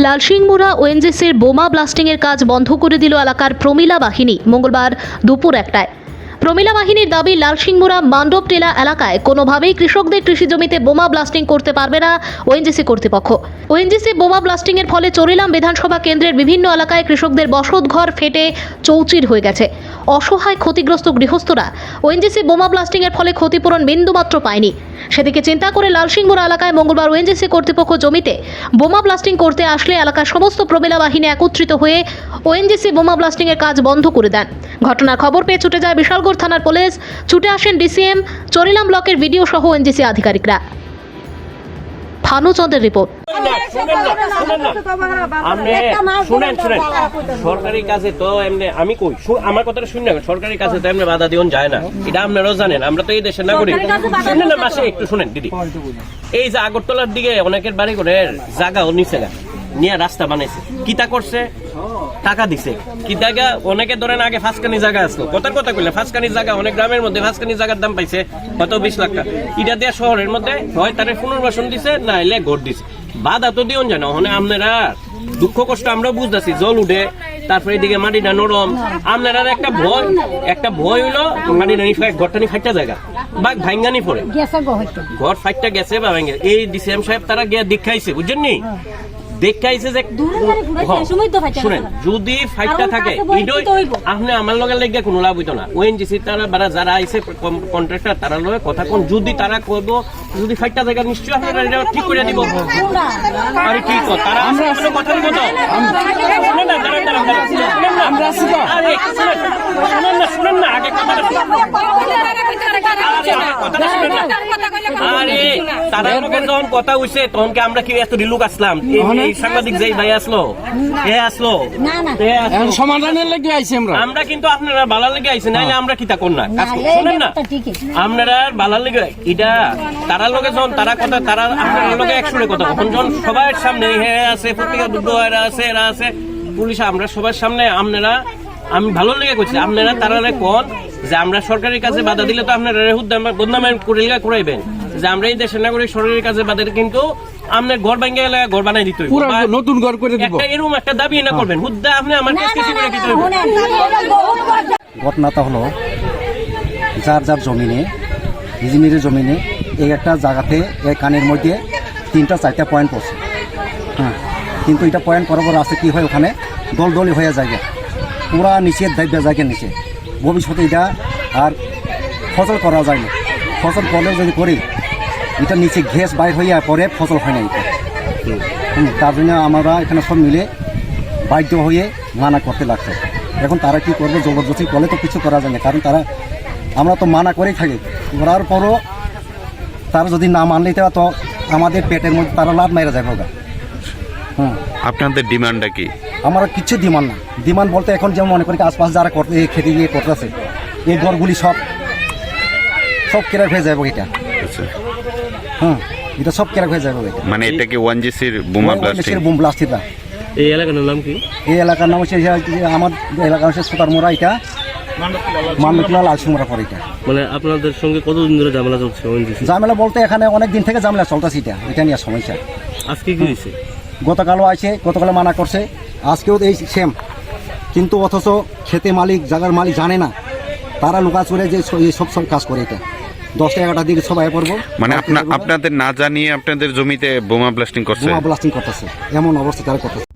লালসিংমুড়া ওএনজিসির বোমা ব্লাস্টিংয়ের কাজ বন্ধ করে দিল এলাকার প্রমিলা বাহিনী মঙ্গলবার দুপুর 1টায়। প্রমিলা বাহিনীর দাবি, লালসিংমুড়া মান্ডব টেলা এলাকায় কোনোভাবেই কৃষকদের কৃষি জমিতে বোমা ব্লাস্টিং করতে পারবে না ওএনজিসি কর্তৃপক্ষ। ওএনজিসি বোমা ব্লাস্টিংয়ের ফলে চরিলাম বিধানসভা কেন্দ্রের বিভিন্ন এলাকায় কৃষকদের বসতঘর ফেটে চৌচির হয়ে গেছে। অসহায় ক্ষতিগ্রস্ত গৃহস্থরা ওএনজিসি বোমা ব্লাস্টিংয়ের ফলে ক্ষতিপূরণ বিন্দুমাত্র পায়নি। সেদিকে চিন্তা করে লালসিংমুড়া এলাকায় মঙ্গলবার ওএনজিসি কর্তৃপক্ষ জমিতে বোমা ব্লাস্টিং করতে আসলে এলাকার সমস্ত প্রমিলা বাহিনী একত্রিত হয়ে ওএনজিসি বোমা ব্লাস্টিংয়ের কাজ বন্ধ করে দেন। ঘটনার খবর পেয়ে ছুটে যায় বিশালগড় থানার পুলিশ, ছুটে আসেন ডিসিএম, চরিলাম ব্লকের ভিডিও সহ ওএনজিসি আধিকারিকরা। ভানুচন্দ্রের রিপোর্ট। সরকারি কাজে তো এমনি আমি কই আমার কথাটা শুনে সরকারি কাজে তো এমনি বাধা দিন যায় না, এটা আপনারাও জানেন। আমরা তো এই দেশের নাগরিক। শুনেন না, মাসে একটু শুনেন দিদি, এই যে আগরতলার দিকে অনেকের বাড়ি করে জায়গা নিচে নিয়ে রাস্তা বানাইছে, কিতা করছে, টাকা দিছে। কি জায়গা অনেকে ধরেন আগে ফাঁসকানি জায়গা আসলো, কথার কথা কইলে ফাঁসকানি জায়গা অনেক গ্রামের মধ্যে ফাঁসকানি জায়গার দাম পাইছে হয়তো 20 লাখ টাকা। এটা দিয়ে শহরের মধ্যে হয় তারা পুনর্বাসন দিছে, না এলে ঘর দিছে। বাধা তো দিও জানো। ওখানে আপনারা দুঃখ কষ্ট আমরা বুঝতেছি, জল উঠে তারপরে এদিকে মাটিটা নরম। আপনারা একটা ভয় হইলো মাটিটা ঘরটানি ফাইটা জায়গা বা ভাঙ্গানি পড়ে ঘর ফাইটটা গেছে বা ভেঙে। এই ডিসিএম সাহেব তারা গিয়ে দেখাইছে, বুঝছেন নি, দেখাইছে যে শুনেন যদি ফাইটটা থাকে আপনি আমার লগে লেগে কোনো লাভ হইতো না। ওএনজিসি তারা যারা আইছে কন্ট্রাক্টর তারা লগে কথা কোন, যদি তারা কইব যদি ফাইটটা জায়গা নিশ্চয় আপনারা এটা ঠিক করে দিব। আরে কি তারা আসলে কথা দিব তো শুনেন না, শুনেন না আগে কথাটা আরে তারা যখন কথা হইছে তখন কি আমরা কি এত রিলুক আসলাম? এই সাংবাদিক যেই ভাই আসলো সমাধানের লাগি আইছি আমরা কিন্তু আপনারা বালার লেগে আইছেন, নাইলে আমরা কিতা কোন না। শুনেন না, আপনারা বালার লেগে এটা তারা লগে যখন তারা কথা তারা আপনার লগে একসঙ্গে কথা তখন যখন সবার সামনে আছে, পত্রিকা দুর্গ আছে, এরা আছে, পুলিশ, আমরা সবার সামনে আপনারা আমি ভালো লেগে করছি। আপনারা তারা কোন যে আমরা সরকারি কাজে বাধা দিলে তো আপনারা বদনামের করাইবেন যে আমরা এই দেশের নাগরিক, সরকারি কাজে বাধা কিন্তু আপনার ঘর ভাঙ্গে গেলে ঘর বানাই দিতে হইব, নতুন ঘর করে দিব, এরকম একটা দাবি না করবেন। হুদ্দা আপনি আমার কাছে কিছু করে দিতে হইব। ঘটনাটা হলো যার যার জমিনে, ইঞ্জিনিয়ারের জমিনে এই একটা জায়গাতে এই কানের মধ্যে 3-4টা পয়েন্ট পড়ছে। হ্যাঁ, কিন্তু এটা পয়েন্ট করার পর আছে কি হয়, ওখানে দলদলি হয়ে যায়, পুরা নিচে দায়িত্ব জায়গা নিচে। ভবিষ্যতে এটা আর ফসল করা যায় না। ফসল করলেও যদি করি এটা নিচে গ্যাস বাইর হইয়া পরে ফসল হয় না এটা। তার জন্য আমরা এখানে সব মিলে বাধ্য হয়ে মানা করতে লাগছে। এখন তারা কি করবে, জবরদস্তি করলে তো কিছু করা যায় না, কারণ তারা আমরা তো মানা করেই থাকি। করার পরও তারা যদি না মানলেই তো আমাদের পেটের মধ্যে তারা লাভ মেরে যাবে। আপনাদের ডিমান্ডটা কি? আমার কিছু ডিমান্ড না। ডিমান্ড বলতে এখন যেমন মনে করি আশপাশ যারা করতে খেতে গিয়ে করতেছে এই ঘরগুলি সব কেরাক হয়ে যাবে এটা। এটা সব কেরাক হয়ে যাবে। মানে এটা কি ওএনজিসির বোমা ব্লাস্টিং? এই এলাকার নাম কি? এই এলাকার নাম হচ্ছে আমার এলাকা হচ্ছে সুতারমোড়া, এটা মান্ডবটোলা লালসিংমুড়া পরে। এটা মানে আপনাদের সঙ্গে কতদিন ধরে ঝামেলা চলছে? ঝামেলা বলতে এখানে অনেক দিন থেকে ঝামেলা চলতেছে, এটা নিয়ে সমস্যা। আজকে কি হয়েছে? গতকালও আছে, গতকালে মানা করছে, আজকেও এই সেম। কিন্তু অথচ খেতে মালিক, জায়গার মালিক জানে না, তারা লুকা চলে যে সব কাজ করে। এটা 10টা-11টার দিকে সবাই পড়বো, মানে আপনাদের না জানিয়ে আপনাদের জমিতে বোমা ব্লাস্টিং করছে, বোমা ব্লাস্টিং করতেছে, এমন অবস্থা তারা করতেছে।